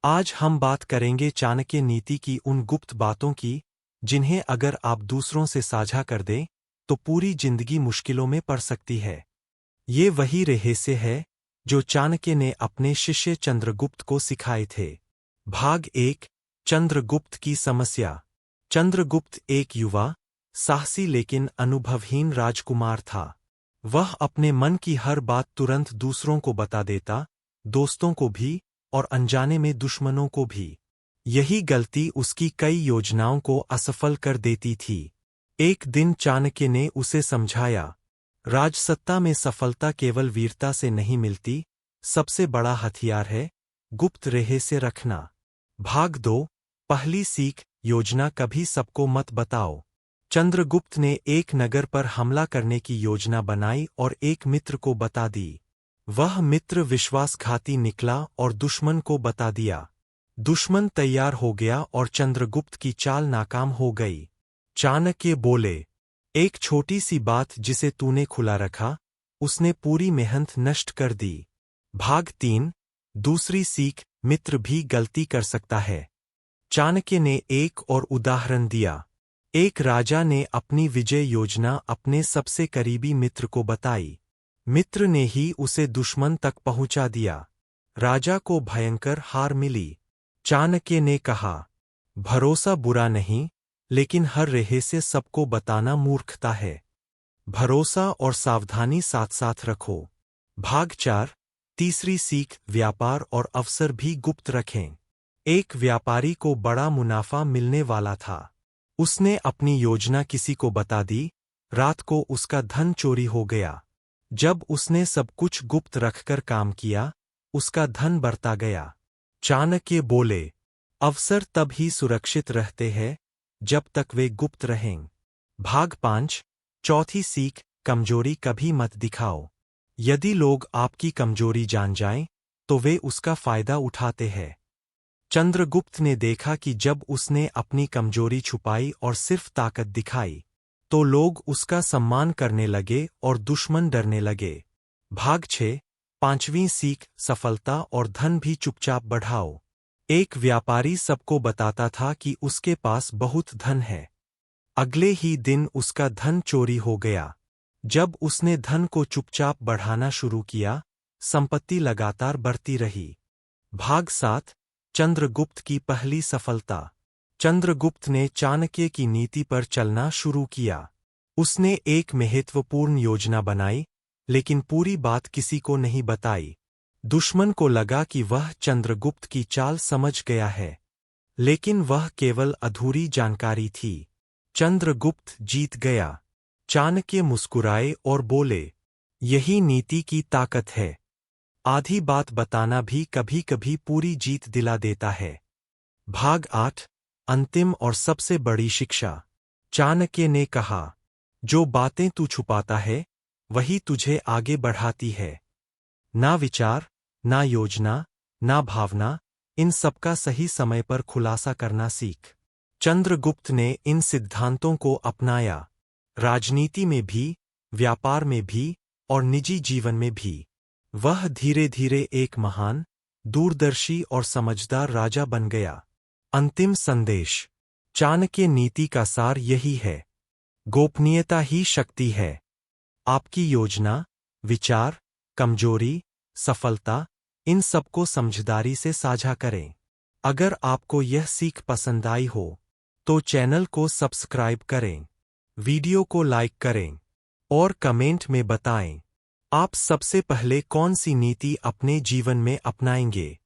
आज हम बात करेंगे चाणक्य नीति की उन गुप्त बातों की, जिन्हें अगर आप दूसरों से साझा कर दें, तो पूरी जिंदगी मुश्किलों में पड़ सकती है। ये वही रहस्य है, जो चाणक्य ने अपने शिष्य चंद्रगुप्त को सिखाए थे। भाग 1। चंद्रगुप्त की समस्या। चंद्रगुप्त एक युवा, साहसी लेकिन अनुभवहीन राजकुमार था। वह अपने मन की हर बात तुरंत दूसरों को बता देता, दोस्तों को भी और अनजाने में दुश्मनों को भी। यही गलती उसकी कई योजनाओं को असफल कर देती थी। एक दिन चाणक्य ने उसे समझाया, राजसत्ता में सफलता केवल वीरता से नहीं मिलती, सबसे बड़ा हथियार है गुप्त रहस्य रखना। भाग 2। पहली सीख, योजना कभी सबको मत बताओ। चंद्रगुप्त ने एक नगर पर हमला करने की योजना बनाई और एक मित्र को बता दी। वह मित्र विश्वासघाती निकला और दुश्मन को बता दिया। दुश्मन तैयार हो गया और चंद्रगुप्त की चाल नाकाम हो गई। चाणक्य बोले, एक छोटी सी बात जिसे तूने खुला रखा, उसने पूरी मेहनत नष्ट कर दी। भाग 3। दूसरी सीख, मित्र भी गलती कर सकता है। चाणक्य ने एक और उदाहरण दिया। एक राजा ने अपनी विजय योजना अपने सबसे करीबी मित्र को बताई। मित्र ने ही उसे दुश्मन तक पहुंचा दिया। राजा को भयंकर हार मिली। चाणक्य ने कहा, भरोसा बुरा नहीं, लेकिन हर रहस्य सबको बताना मूर्खता है। भरोसा और सावधानी साथ साथ रखो। भाग 4। तीसरी सीख, व्यापार और अवसर भी गुप्त रखें। एक व्यापारी को बड़ा मुनाफा मिलने वाला था। उसने अपनी योजना किसी को बता दी। रात को उसका धन चोरी हो गया। जब उसने सब कुछ गुप्त रखकर काम किया, उसका धन बढ़ता गया। चाणक्य बोले, अवसर तब ही सुरक्षित रहते हैं, जब तक वे गुप्त रहें। भाग 5। चौथी सीख, कमजोरी कभी मत दिखाओ। यदि लोग आपकी कमजोरी जान जाएं, तो वे उसका फायदा उठाते हैं। चंद्रगुप्त ने देखा कि जब उसने अपनी कमजोरी छुपाई और सिर्फ ताकत दिखाई, तो लोग उसका सम्मान करने लगे और दुश्मन डरने लगे। भाग 6। पांचवीं सीख, सफलता और धन भी चुपचाप बढ़ाओ। एक व्यापारी सबको बताता था कि उसके पास बहुत धन है। अगले ही दिन उसका धन चोरी हो गया। जब उसने धन को चुपचाप बढ़ाना शुरू किया, संपत्ति लगातार बढ़ती रही। भाग 7। चंद्रगुप्त की पहली सफलता। चंद्रगुप्त ने चाणक्य की नीति पर चलना शुरू किया। उसने एक महत्वपूर्ण योजना बनाई, लेकिन पूरी बात किसी को नहीं बताई। दुश्मन को लगा कि वह चंद्रगुप्त की चाल समझ गया है, लेकिन वह केवल अधूरी जानकारी थी। चंद्रगुप्त जीत गया। चाणक्य मुस्कुराए और बोले, यही नीति की ताकत है। आधी बात बताना भी कभी कभी पूरी जीत दिला देता है। भाग 8। अंतिम और सबसे बड़ी शिक्षा। चाणक्य ने कहा, जो बातें तू छुपाता है, वही तुझे आगे बढ़ाती है। ना विचार, ना योजना, ना भावना, इन सबका सही समय पर खुलासा करना सीख। चंद्रगुप्त ने इन सिद्धांतों को अपनाया। राजनीति में भी, व्यापार में भी और निजी जीवन में भी। वह धीरे धीरे एक महान, दूरदर्शी और समझदार राजा बन गया। अंतिम संदेश। चाणक्य नीति का सार यही है, गोपनीयता ही शक्ति है। आपकी योजना, विचार, कमजोरी, सफलता, इन सबको समझदारी से साझा करें। अगर आपको यह सीख पसंद आई हो, तो चैनल को सब्सक्राइब करें, वीडियो को लाइक करें और कमेंट में बताएं, आप सबसे पहले कौन सी नीति अपने जीवन में अपनाएंगे।